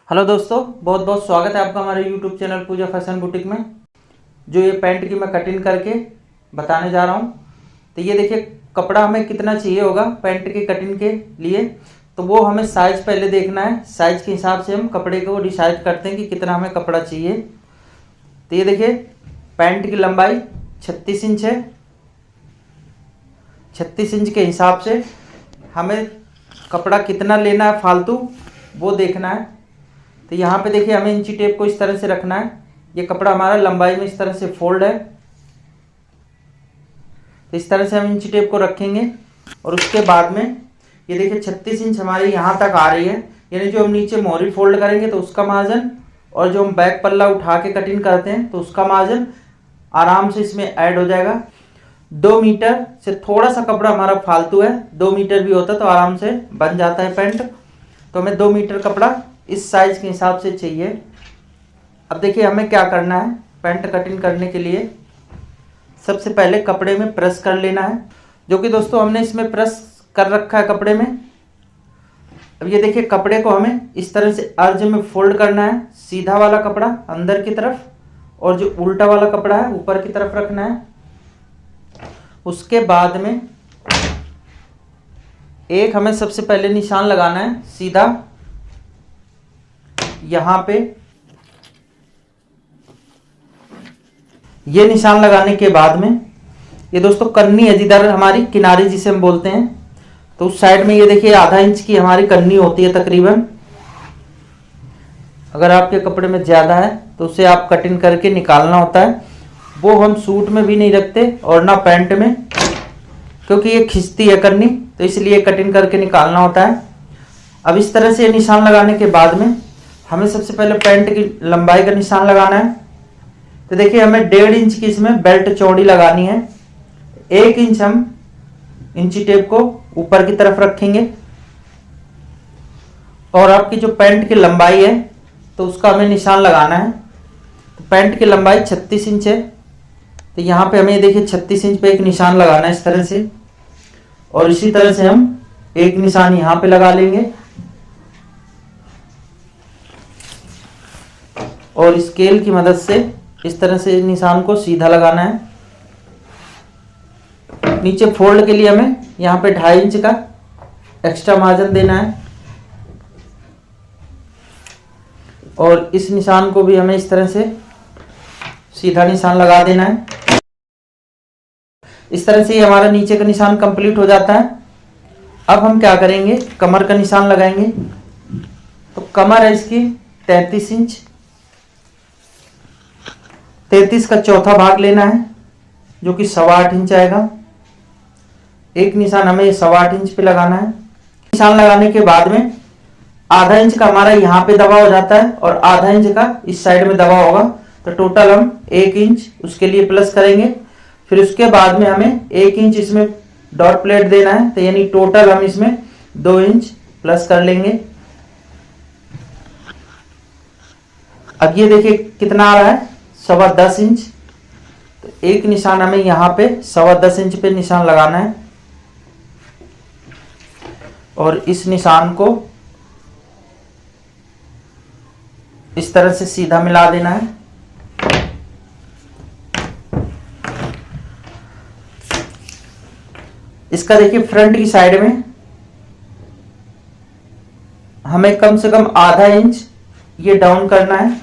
Hello दोस्तों, बहुत बहुत स्वागत है आपका हमारे यूट्यूब चैनल पूजा फैशन बुटीक में। जो ये पैंट की मैं कटिंग करके बताने जा रहा हूँ। तो ये देखिए कपड़ा हमें कितना चाहिए होगा पैंट की कटिंग के लिए। तो वो हमें साइज़ पहले देखना है। साइज़ के हिसाब से हम कपड़े को डिसाइड करते हैं कि कितना हमें कपड़ा चाहिए। तो ये देखिए पैंट की लंबाई 36 इंच है। 36 इंच के हिसाब से हमें कपड़ा कितना लेना है फालतू वो देखना है। तो यहाँ पे देखिए हमें इंची टेप को इस तरह से रखना है। ये कपड़ा हमारा लंबाई में इस तरह से फोल्ड है, तो इस तरह से हम इंची टेप को रखेंगे। और उसके बाद में ये देखिए 36 इंच हमारी यहाँ तक आ रही है, यानी जो हम नीचे मोहरी फोल्ड करेंगे तो उसका मार्जिन, और जो हम बैक पल्ला उठा के कटिंग करते हैं तो उसका मार्जिन आराम से इसमें ऐड हो जाएगा। 2 मीटर से थोड़ा सा कपड़ा हमारा फालतू है, 2 मीटर भी होता तो आराम से बन जाता है पैंट। तो हमें 2 मीटर कपड़ा इस साइज के हिसाब से चाहिए। अब देखिए हमें क्या करना है पैंट कटिंग करने के लिए। सबसे पहले कपड़े में प्रेस कर लेना है, जो कि दोस्तों हमने इसमें प्रेस कर रखा है कपड़े में। अब ये देखिए कपड़े को हमें इस तरह से अर्ज में फोल्ड करना है, सीधा वाला कपड़ा अंदर की तरफ और जो उल्टा वाला कपड़ा है ऊपर की तरफ रखना है। उसके बाद में एक हमें सबसे पहले निशान लगाना है सीधा यहाँ पे। ये निशान लगाने के बाद में ये दोस्तों कन्नी है जिधर हमारी किनारी जिसे हम बोलते हैं, तो उस साइड में ये देखिए आधा इंच की हमारी कन्नी होती है तकरीबन। अगर आपके कपड़े में ज़्यादा है तो उसे आप कटिंग करके निकालना होता है। वो हम सूट में भी नहीं रखते और ना पैंट में, क्योंकि ये खिंचती है कन्नी, तो इसलिए कटिंग करके निकालना होता है। अब इस तरह से निशान लगाने के बाद में हमें सबसे पहले पैंट की लंबाई का निशान लगाना है। तो देखिए हमें 1.5 इंच की इसमें बेल्ट चौड़ी लगानी है। 1 इंच हम इंची टेप को ऊपर की तरफ रखेंगे और आपकी जो पैंट की लंबाई है तो उसका हमें निशान लगाना है। तो पैंट की लंबाई 36 इंच है, तो यहाँ पे हमें देखिए 36 इंच पे एक निशान लगाना है इस तरह से, और इसी तरह से हम एक निशान यहाँ पे लगा लेंगे और स्केल की मदद से इस तरह से निशान को सीधा लगाना है। नीचे फोल्ड के लिए हमें यहाँ पे 2.5 इंच का एक्स्ट्रा मार्जिन देना है और इस निशान को भी हमें इस तरह से सीधा निशान लगा देना है। इस तरह से हमारा नीचे का निशान कंप्लीट हो जाता है। अब हम क्या करेंगे, कमर का निशान लगाएंगे। तो कमर है इसकी 33 इंच, 33 का चौथा भाग लेना है जो कि 8.25 इंच आएगा। एक निशान हमें 8.25 इंच पे लगाना है। निशान लगाने के बाद में आधा इंच का हमारा यहाँ पे दबा हो जाता है और आधा इंच का इस साइड में दबा होगा, तो टोटल हम 1 इंच उसके लिए प्लस करेंगे। फिर उसके बाद में हमें 1 इंच इसमें डॉट प्लेट देना है, तो यानी टोटल हम इसमें 2 इंच प्लस कर लेंगे। अब ये देखिए कितना आ रहा है, 10.25 इंच। तो एक निशान हमें यहाँ पे 10.25 इंच पे निशान लगाना है और इस निशान को इस तरह से सीधा मिला देना है। इसका देखिए फ्रंट की साइड में हमें कम से कम आधा इंच ये डाउन करना है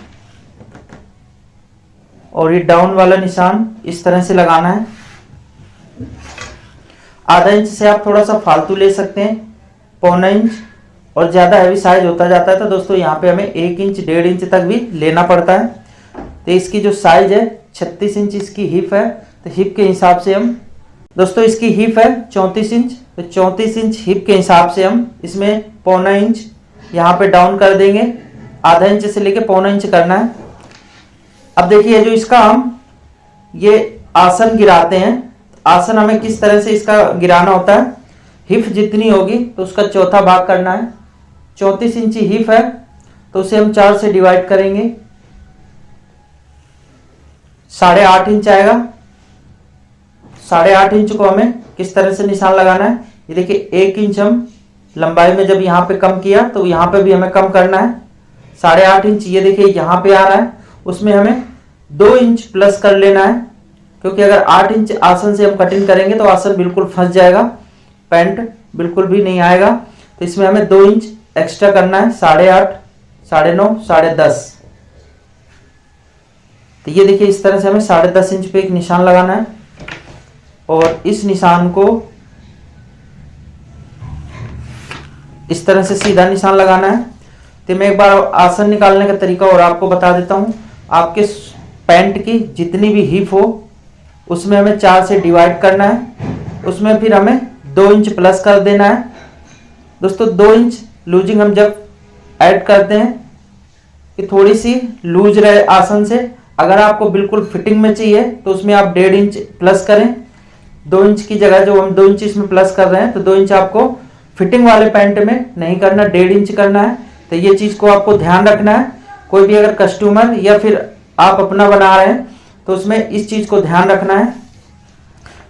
और ये डाउन वाला निशान इस तरह से लगाना है। आधा इंच से आप थोड़ा सा फालतू ले सकते हैं, 1.25 इंच, और ज़्यादा हैवी साइज होता जाता है तो दोस्तों यहाँ पे हमें 1 इंच 1.5 इंच तक भी लेना पड़ता है। तो इसकी जो साइज है 36 इंच इसकी हिप है, तो हिप के हिसाब से हम दोस्तों, इसकी हिप है 34 इंच, तो 34 इंच हिप के हिसाब से हम इसमें 1.25 इंच यहाँ पे डाउन कर देंगे। आधा इंच से लेके 1.25 इंच करना है। अब देखिए जो इसका हम ये आसन गिराते हैं, आसन हमें किस तरह से इसका गिराना होता है। हिप जितनी होगी तो उसका चौथा भाग करना है। 34 इंची हिप है तो उसे हम 4 से डिवाइड करेंगे, 8.5 इंच आएगा। 8.5 इंच को हमें किस तरह से निशान लगाना है, ये देखिए 1 इंच हम लंबाई में जब यहाँ पे कम किया तो यहाँ पे भी हमें कम करना है। 8.5 इंच ये देखिए यहाँ पे आ रहा है, उसमें हमें 2 इंच प्लस कर लेना है, क्योंकि अगर 8 इंच आसन से हम कटिंग करेंगे तो आसन बिल्कुल फंस जाएगा, पैंट बिल्कुल भी नहीं आएगा। तो इसमें हमें 2 इंच एक्स्ट्रा करना है, 8.5, 9.5, 10.5। तो ये देखिए इस तरह से हमें 10.5 इंच पे एक निशान लगाना है और इस निशान को इस तरह से सीधा निशान लगाना है। तो मैं एक बार आसन निकालने का तरीका और आपको बता देता हूँ। आपके पैंट की जितनी भी हिप हो उसमें हमें 4 से डिवाइड करना है, उसमें फिर हमें 2 इंच प्लस कर देना है। दोस्तों 2 इंच लूजिंग हम जब ऐड करते हैं कि थोड़ी सी लूज रहे आसन से, अगर आपको बिल्कुल फिटिंग में चाहिए तो उसमें आप 1.5 इंच प्लस करें। 2 इंच की जगह जो हम 2 इंच इसमें प्लस कर रहे हैं तो 2 इंच आपको फिटिंग वाले पैंट में नहीं करना, 1.5 इंच करना है। तो ये चीज़ को आपको ध्यान रखना है। कोई भी अगर कस्टमर या फिर आप अपना बना रहे हैं तो उसमें इस चीज़ को ध्यान रखना है।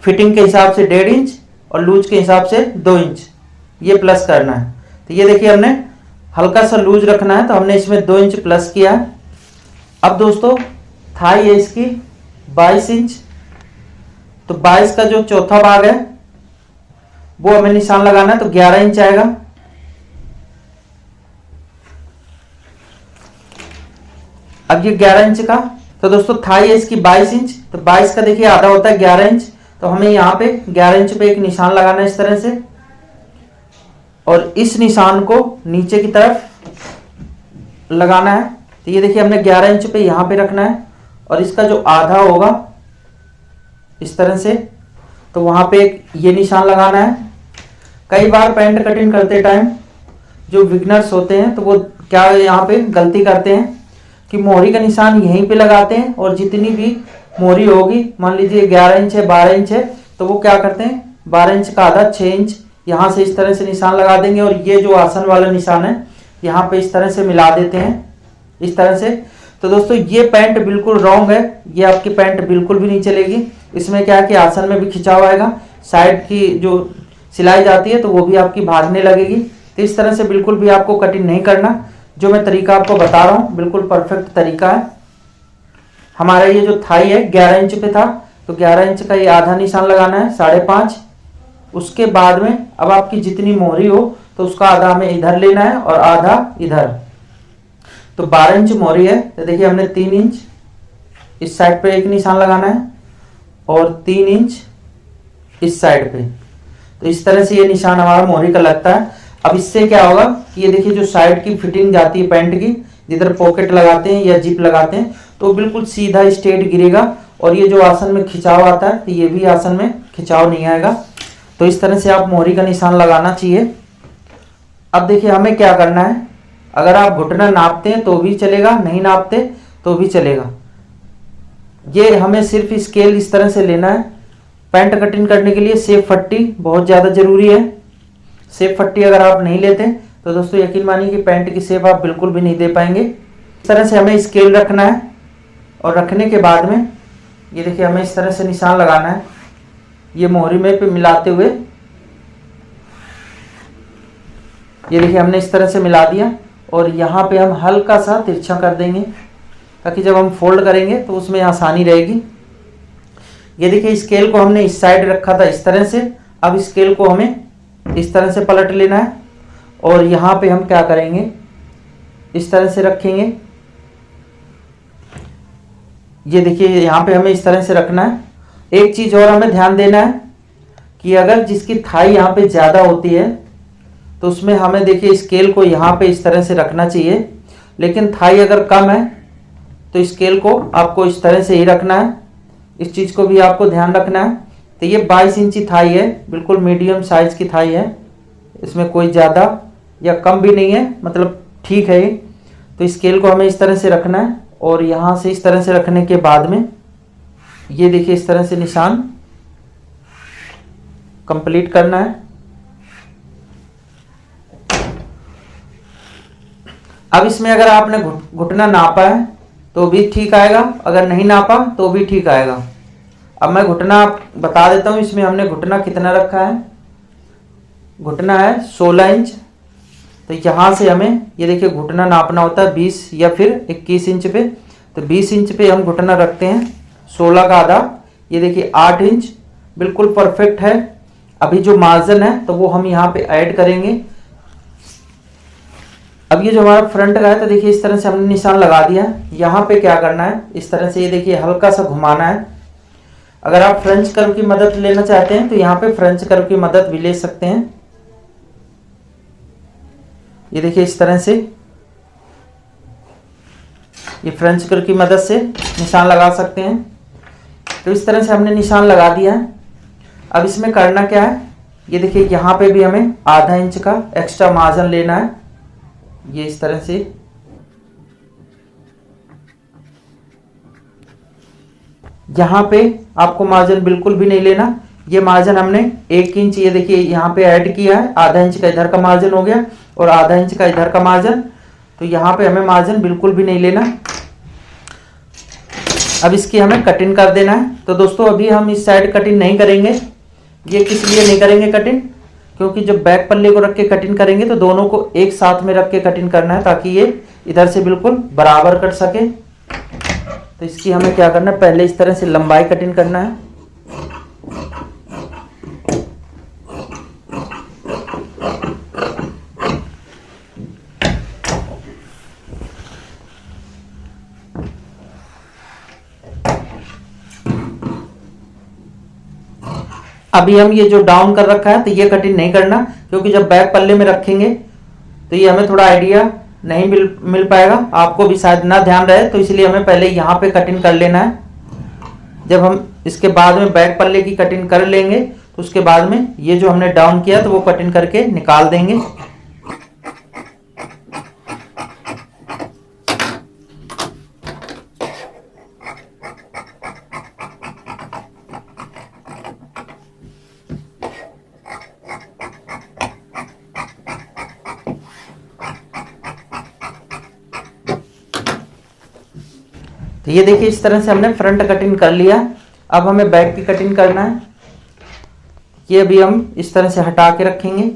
फिटिंग के हिसाब से 1.5 इंच और लूज के हिसाब से 2 इंच ये प्लस करना है। तो ये देखिए हमने हल्का सा लूज रखना है तो हमने इसमें 2 इंच प्लस किया है। अब दोस्तों थाई है इसकी 22 इंच, तो 22 का जो चौथा भाग है वो हमें निशान लगाना है, तो 11 इंच आएगा। अब ये 11 इंच का, तो दोस्तों थाई है इसकी 22 इंच, तो 22 का देखिए आधा होता है 11 इंच, तो हमें यहाँ पे 11 इंच पे एक निशान लगाना है इस तरह से, और इस निशान को नीचे की तरफ लगाना है। तो ये देखिए हमने 11 इंच पे यहाँ पे रखना है और इसका जो आधा होगा इस तरह से, तो वहाँ पे एक ये निशान लगाना है। कई बार पैंट कटिंग करते टाइम जो बिगनर्स होते हैं तो वो क्या यहाँ पे गलती करते हैं कि मोहरी का निशान यहीं पे लगाते हैं और जितनी भी मोहरी होगी, मान लीजिए 11 इंच है, 12 इंच है, तो वो क्या करते हैं 12 इंच का आधा 6 इंच यहाँ से इस तरह से निशान लगा देंगे और ये जो आसन वाला निशान है यहाँ पे इस तरह से मिला देते हैं इस तरह से। तो दोस्तों ये पैंट बिल्कुल रॉन्ग है, ये आपकी पैंट बिल्कुल भी नहीं चलेगी। इसमें क्या है कि आसन में भी खिंचाव आएगा, साइड की जो सिलाई जाती है तो वो भी आपकी भागने लगेगी। तो इस तरह से बिल्कुल भी आपको कटिंग नहीं करना। जो मैं तरीका आपको बता रहा हूँ बिल्कुल परफेक्ट तरीका है। हमारा ये जो थाई है 11 इंच पे था, तो 11 इंच का ये आधा निशान लगाना है 5.5। उसके बाद में अब आपकी जितनी मोहरी हो तो उसका आधा हमें इधर लेना है और आधा इधर। तो 12 इंच मोहरी है, तो देखिए हमने 3 इंच इस साइड पे एक निशान लगाना है और 3 इंच इस साइड पे। तो इस तरह से ये निशान हमारा मोहरी का लगता है। अब इससे क्या होगा कि ये देखिए जो साइड की फिटिंग जाती है पैंट की, जिधर पॉकेट लगाते हैं या जिप लगाते हैं, तो बिल्कुल सीधा स्ट्रेट गिरेगा और ये जो आसन में खिंचाव आता है तो ये भी आसन में खिंचाव नहीं आएगा। तो इस तरह से आप मोहरी का निशान लगाना चाहिए। अब देखिए हमें क्या करना है, अगर आप घुटना नापते हैं तो भी चलेगा, नहीं नापते तो भी चलेगा। ये हमें सिर्फ स्केल इस तरह से लेना है। पैंट कटिंग करने के लिए सेफ पट्टी बहुत ज़्यादा ज़रूरी है। सेफ पट्टी अगर आप नहीं लेते तो दोस्तों यकीन मानिए कि पैंट की सेप आप बिल्कुल भी नहीं दे पाएंगे। इस तरह से हमें स्केल रखना है और रखने के बाद में ये देखिए हमें इस तरह से निशान लगाना है, ये मोहरी में पे मिलाते हुए। ये देखिए हमने इस तरह से मिला दिया और यहाँ पे हम हल्का सा तिरछा कर देंगे ताकि जब हम फोल्ड करेंगे तो उसमें आसानी रहेगी। ये देखिए स्केल को हमने इस साइड रखा था इस तरह से, अब स्केल को हमें इस तरह से पलट लेना है और यहाँ पे हम क्या करेंगे इस तरह से रखेंगे। ये देखिए यहाँ पे हमें इस तरह से रखना है। एक चीज़ और हमें ध्यान देना है कि अगर जिसकी थाई यहाँ पे ज़्यादा होती है तो उसमें हमें देखिए स्केल को यहाँ पे इस तरह से रखना चाहिए, लेकिन थाई अगर कम है तो स्केल को आपको इस तरह से ही रखना है। इस चीज़ को भी आपको ध्यान रखना है। तो ये 22 इंची थाई है, बिल्कुल मीडियम साइज की थाई है, इसमें कोई ज़्यादा या कम भी नहीं है, मतलब ठीक है ये। तो स्केल को हमें इस तरह से रखना है और यहाँ से इस तरह से रखने के बाद में ये देखिए इस तरह से निशान कंप्लीट करना है। अब इसमें अगर आपने घुटना नापा है तो भी ठीक आएगा, अगर नहीं नापा तो भी ठीक आएगा। अब मैं घुटना बता देता हूँ, इसमें हमने घुटना कितना रखा है। घुटना है 16 इंच, तो यहाँ से हमें ये देखिए घुटना नापना होता है 20 या फिर 21 इंच पे। तो 20 इंच पे हम घुटना रखते हैं, 16 का आधा, ये देखिए 8 इंच बिल्कुल परफेक्ट है। अभी जो मार्जिन है तो वो हम यहाँ पे ऐड करेंगे। अब ये जो हमारा फ्रंट का है तो देखिए इस तरह से हमने निशान लगा दिया है। यहाँ पे क्या करना है, इस तरह से ये देखिए हल्का सा घुमाना है। अगर आप फ्रेंच कर्व की मदद लेना चाहते हैं तो यहाँ पे फ्रेंच कर्व की मदद भी ले सकते हैं। ये देखिए इस तरह से ये फ्रेंच कर्व की मदद से निशान लगा सकते हैं। तो इस तरह से हमने निशान लगा दिया है। अब इसमें करना क्या है, ये देखिए यहाँ पे भी हमें आधा इंच का एक्स्ट्रा मार्जिन लेना है। ये इस तरह से यहाँ पे आपको मार्जिन बिल्कुल भी नहीं लेना। ये मार्जिन हमने 1 इंच ये देखिए यहाँ पे ऐड किया है, आधा इंच का इधर का मार्जिन हो गया और आधा इंच का इधर का मार्जिन। तो यहाँ पे हमें मार्जिन बिल्कुल भी नहीं लेना। अब इसकी हमें कटिंग कर देना है। तो दोस्तों अभी हम इस साइड कटिंग नहीं करेंगे। ये किस लिए नहीं करेंगे कटिंग, क्योंकि जब बैक पल्ले को रख के कटिंग करेंगे तो दोनों को एक साथ में रख के कटिंग करना है ताकि ये इधर से बिल्कुल बराबर कट सके। तो इसकी हमें क्या करना है, पहले इस तरह से लंबाई कटिंग करना है। अभी हम ये जो डाउन कर रखा है तो ये कटिंग नहीं करना, क्योंकि जब बैक पल्ले में रखेंगे तो ये हमें थोड़ा आइडिया नहीं मिल पाएगा, आपको भी शायद ना ध्यान रहे। तो इसलिए हमें पहले यहाँ पे कटिंग कर लेना है। जब हम इसके बाद में बैक पल्ले की कटिंग कर लेंगे तो उसके बाद में ये जो हमने डाउन किया तो वो कटिंग करके निकाल देंगे। तो ये देखिए इस तरह से हमने फ्रंट कटिंग कर लिया। अब हमें बैक की कटिंग करना है। ये भी हम इस तरह से हटा के रखेंगे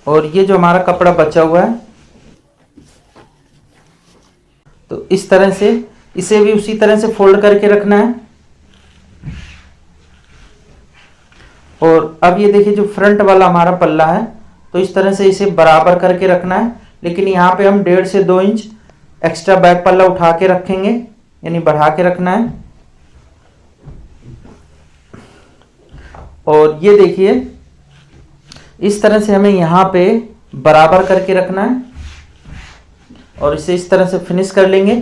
और ये जो हमारा कपड़ा बचा हुआ है तो इस तरह से इसे भी उसी तरह से फोल्ड करके रखना है। और अब ये देखिए जो फ्रंट वाला हमारा पल्ला है तो इस तरह से इसे बराबर करके रखना है, लेकिन यहाँ पे हम 1.5 से 2 इंच एक्स्ट्रा बैक पल्ला उठा के रखेंगे, यानी बढ़ा के रखना है। और ये देखिए इस तरह से हमें यहाँ पे बराबर करके रखना है और इसे इस तरह से फिनिश कर लेंगे।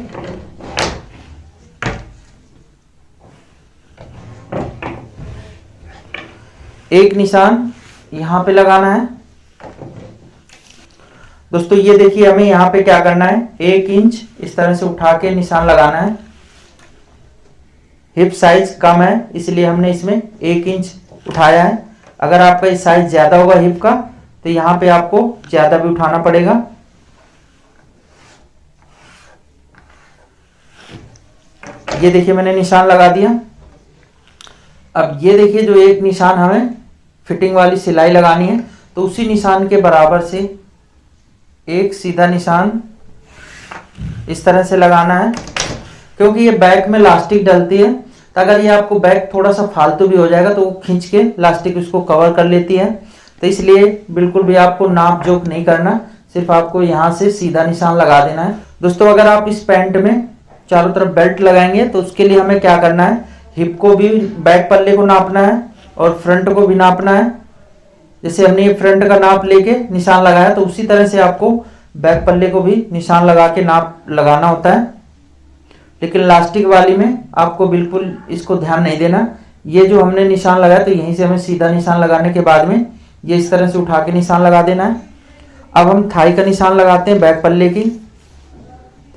एक निशान यहाँ पे लगाना है। दोस्तों ये देखिए हमें यहाँ पे क्या करना है, 1 इंच इस तरह से उठा के निशान लगाना है। हिप साइज कम है इसलिए हमने इसमें 1 इंच उठाया है। अगर आपका साइज ज्यादा होगा हिप का तो यहाँ पे आपको ज्यादा भी उठाना पड़ेगा। ये देखिए मैंने निशान लगा दिया। अब ये देखिए जो एक निशान हमें फिटिंग वाली सिलाई लगानी है तो उसी निशान के बराबर से एक सीधा निशान इस तरह से लगाना है, क्योंकि ये बैक में लास्टिक डलती है। तो अगर ये आपको बैक थोड़ा सा फालतू भी हो जाएगा तो वो खींच के लास्टिक उसको कवर कर लेती है। तो इसलिए बिल्कुल भी आपको नाप जोक नहीं करना, सिर्फ आपको यहाँ से सीधा निशान लगा देना है। दोस्तों अगर आप इस पैंट में चारों तरफ बेल्ट लगाएंगे तो उसके लिए हमें क्या करना है, हिप को भी बैक पल्ले को नापना है और फ्रंट को भी नापना है। जैसे हमने ये फ्रंट का नाप लेके निशान लगाया तो उसी तरह से आपको बैक पल्ले को भी निशान लगा के नाप लगाना होता है। लेकिन लास्टिक वाली में आपको बिल्कुल इसको ध्यान नहीं देना। ये जो हमने निशान लगाया तो यहीं से हमें सीधा निशान लगाने के बाद में ये इस तरह से उठा के निशान लगा देना है। अब हम थाई का निशान लगाते हैं बैक पल्ले की।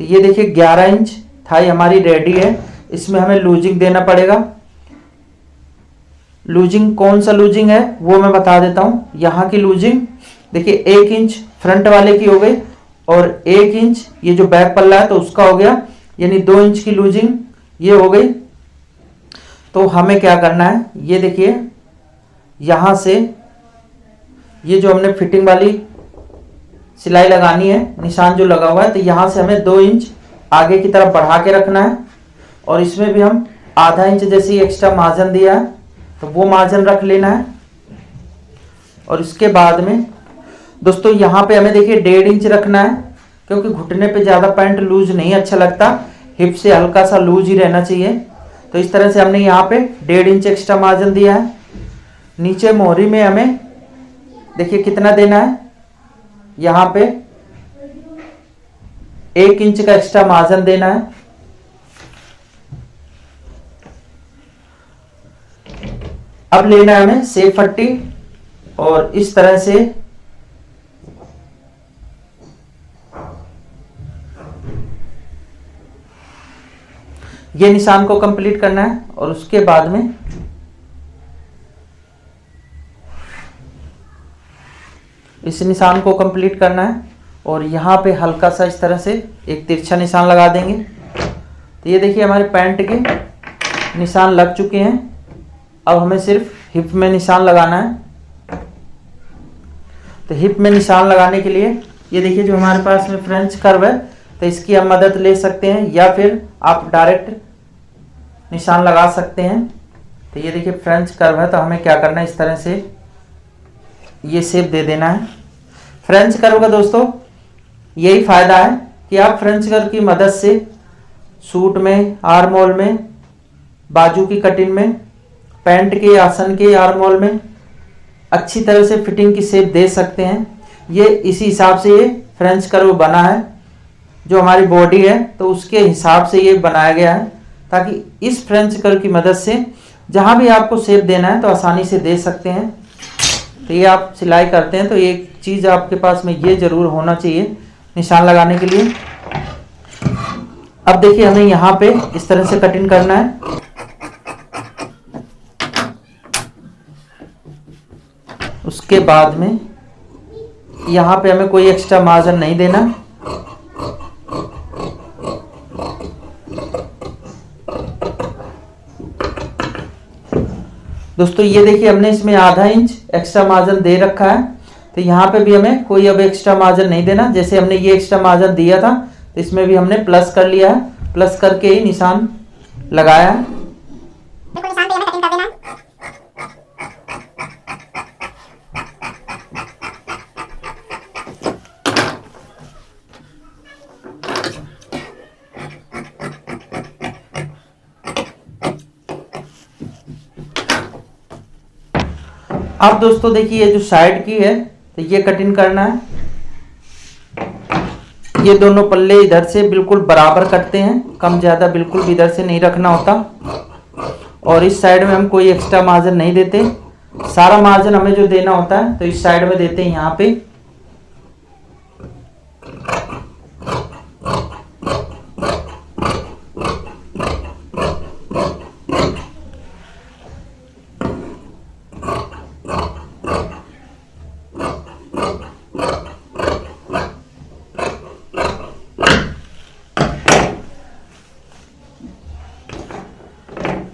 तो ये देखिए 11 इंच थाई हमारी रेडी है। इसमें हमें लूजिंग देना पड़ेगा। लूजिंग कौन सा लूजिंग है वो मैं बता देता हूँ। यहाँ की लूजिंग देखिए 1 इंच फ्रंट वाले की हो गई और 1 इंच ये जो बैक पल्ला है तो उसका हो गया, यानी 2 इंच की लूजिंग ये हो गई। तो हमें क्या करना है, ये देखिए यहाँ से ये जो हमने फिटिंग वाली सिलाई लगानी है, निशान जो लगा हुआ है, तो यहाँ से हमें 2 इंच आगे की तरफ बढ़ा के रखना है और इसमें भी हम आधा इंच जैसे एक्स्ट्रा मार्जिन दिया है तो वो मार्जिन रख लेना है। और इसके बाद में दोस्तों यहाँ पे हमें देखिए 1.5 इंच रखना है, क्योंकि घुटने पे ज़्यादा पैंट लूज नहीं अच्छा लगता, हिप से हल्का सा लूज ही रहना चाहिए। तो इस तरह से हमने यहाँ पे 1.5 इंच एक्स्ट्रा मार्जिन दिया है। नीचे मोहरी में हमें देखिए कितना देना है, यहाँ पे 1 इंच का एक्स्ट्रा मार्जिन देना है। अब लेना है हमें सेफ पट्टी और इस तरह से ये निशान को कंप्लीट करना है और उसके बाद में इस निशान को कंप्लीट करना है और यहाँ पे हल्का सा इस तरह से एक तिरछा निशान लगा देंगे। तो ये देखिए हमारे पैंट के निशान लग चुके हैं। अब हमें सिर्फ हिप में निशान लगाना है। तो हिप में निशान लगाने के लिए ये देखिए जो हमारे पास में फ्रेंच कर्व है, तो इसकी हम मदद ले सकते हैं या फिर आप डायरेक्ट निशान लगा सकते हैं। तो ये देखिए फ्रेंच कर्व है, तो हमें क्या करना है, इस तरह से ये शेप दे देना है। फ्रेंच कर्व का दोस्तों यही फायदा है कि आप फ्रेंच कर्व की मदद से सूट में, आर्म होल में, बाजू की कटिंग में, पैंट के आसन के आर्म होल में अच्छी तरह से फिटिंग की शेप दे सकते हैं। ये इसी हिसाब से ये फ्रेंच कर्व बना है, जो हमारी बॉडी है तो उसके हिसाब से ये बनाया गया है, ताकि इस फ्रेंच कर्व की मदद से जहाँ भी आपको शेप देना है तो आसानी से दे सकते हैं। तो ये आप सिलाई करते हैं तो एक चीज़ आपके पास में ये जरूर होना चाहिए निशान लगाने के लिए। अब देखिए हमें यहाँ पे इस तरह से कटिंग करना है। उसके बाद में यहाँ पे हमें कोई एक्स्ट्रा मार्जिन नहीं देना। दोस्तों ये देखिए हमने इसमें आधा इंच एक्स्ट्रा मार्जिन दे रखा है, तो यहाँ पे भी हमें कोई अब एक्स्ट्रा मार्जिन नहीं देना। जैसे हमने ये एक्स्ट्रा मार्जिन दिया था तो इसमें भी हमने प्लस कर लिया है, प्लस करके ही निशान लगाया है। अब दोस्तों देखिए ये जो साइड की है तो ये कटिंग करना है। ये दोनों पल्ले इधर से बिल्कुल बराबर कटते हैं, कम ज़्यादा बिल्कुल भी इधर से नहीं रखना होता। और इस साइड में हम कोई एक्स्ट्रा मार्जिन नहीं देते, सारा मार्जिन हमें जो देना होता है तो इस साइड में देते हैं यहाँ पे।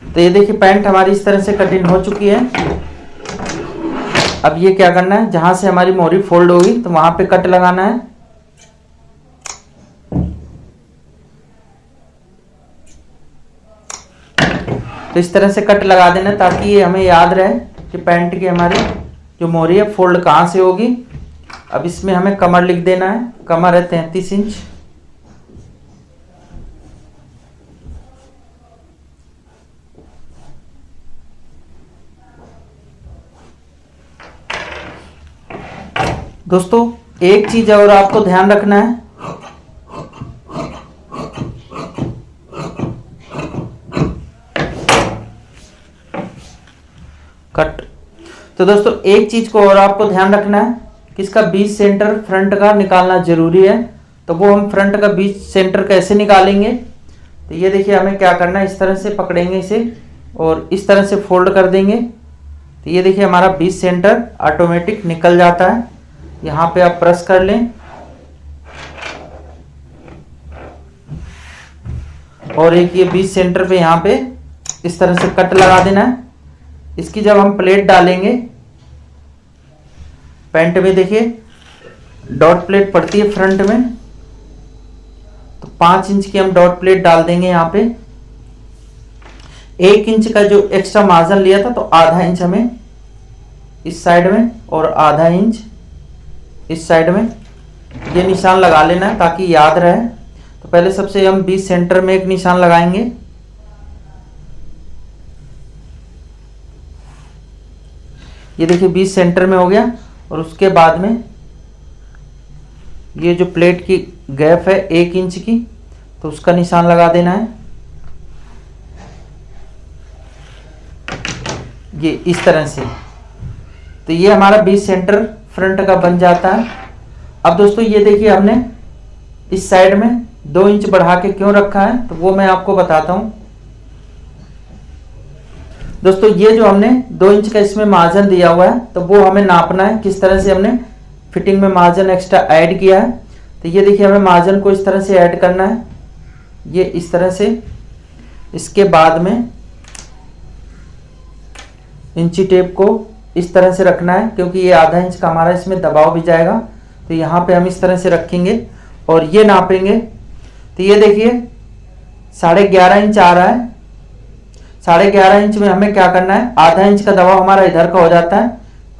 तो ये देखिए पैंट हमारी इस तरह से कटिंग हो चुकी है। अब ये क्या करना है, जहां से हमारी मोरी फोल्ड होगी तो वहां पे कट लगाना है। तो इस तरह से कट लगा देना ताकि ये हमें याद रहे कि पैंट की हमारी जो मोरी है फोल्ड कहां से होगी। अब इसमें हमें कमर लिख देना है, कमर है 33 इंच। दोस्तों एक चीज और आपको ध्यान रखना है, कट। तो दोस्तों एक चीज को और आपको ध्यान रखना है कि इसका बीच सेंटर फ्रंट का निकालना जरूरी है। तो वो हम फ्रंट का बीच सेंटर कैसे निकालेंगे, तो ये देखिए हमें क्या करना है, इस तरह से पकड़ेंगे इसे और इस तरह से फोल्ड कर देंगे। तो ये देखिए हमारा बीच सेंटर ऑटोमेटिक निकल जाता है। यहाँ पे आप प्रेस कर लें और एक ये बीच सेंटर पे यहाँ पे इस तरह से कट लगा देना है। इसकी जब हम प्लेट डालेंगे पैंट में देखिए डॉट प्लेट पड़ती है फ्रंट में, तो 5 इंच की हम डॉट प्लेट डाल देंगे यहाँ पे। 1 इंच का जो एक्स्ट्रा मार्जिन लिया था तो आधा इंच हमें इस साइड में और आधा इंच इस साइड में ये निशान लगा लेना है ताकि याद रहे। तो पहले सबसे हम बीच सेंटर में एक निशान लगाएंगे। ये देखिए बीच सेंटर में हो गया, और उसके बाद में ये जो प्लेट की गैप है 1 इंच की, तो उसका निशान लगा देना है ये इस तरह से। तो ये हमारा बीच सेंटर फ्रंट का बन जाता है। अब दोस्तों ये देखिए हमने इस साइड में 2 इंच बढ़ा के क्यों रखा है, तो वो मैं आपको बताता हूं। दोस्तों ये जो हमने 2 इंच का इसमें मार्जिन दिया हुआ है, तो वो हमें नापना है किस तरह से हमने फिटिंग में मार्जिन एक्स्ट्रा ऐड किया है। तो ये देखिए हमें मार्जिन को इस तरह से ऐड करना है, ये इस तरह से। इसके बाद में इंची टेप को इस तरह से रखना है, क्योंकि ये आधा इंच का हमारा इसमें दबाव भी जाएगा। तो यहाँ पे हम इस तरह से रखेंगे और ये नापेंगे। तो ये देखिए 11.5 इंच आ रहा है। 11.5 इंच में हमें क्या करना है, आधा इंच का दबाव हमारा इधर का हो जाता है।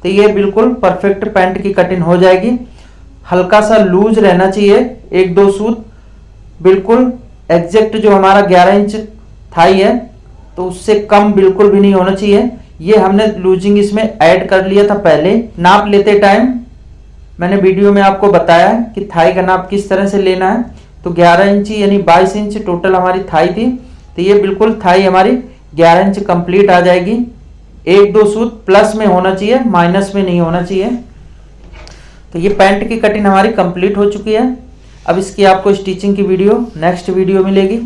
तो ये बिल्कुल परफेक्ट पैंट की कटिंग हो जाएगी। हल्का सा लूज रहना चाहिए, 1-2 सूत, बिल्कुल एग्जैक्ट जो हमारा 11 इंच थाई है तो उससे कम बिल्कुल भी नहीं होना चाहिए। ये हमने लूजिंग इसमें ऐड कर लिया था पहले। नाप लेते टाइम मैंने वीडियो में आपको बताया कि थाई का नाप किस तरह से लेना है। तो 11 इंची यानी 22 इंच टोटल हमारी थाई थी। तो ये बिल्कुल थाई हमारी 11 इंच कंप्लीट आ जाएगी। 1-2 सूत प्लस में होना चाहिए, माइनस में नहीं होना चाहिए। तो ये पैंट की कटिंग हमारी कंप्लीट हो चुकी है। अब इसकी आपको स्टिचिंग की वीडियो नेक्स्ट वीडियो मिलेगी।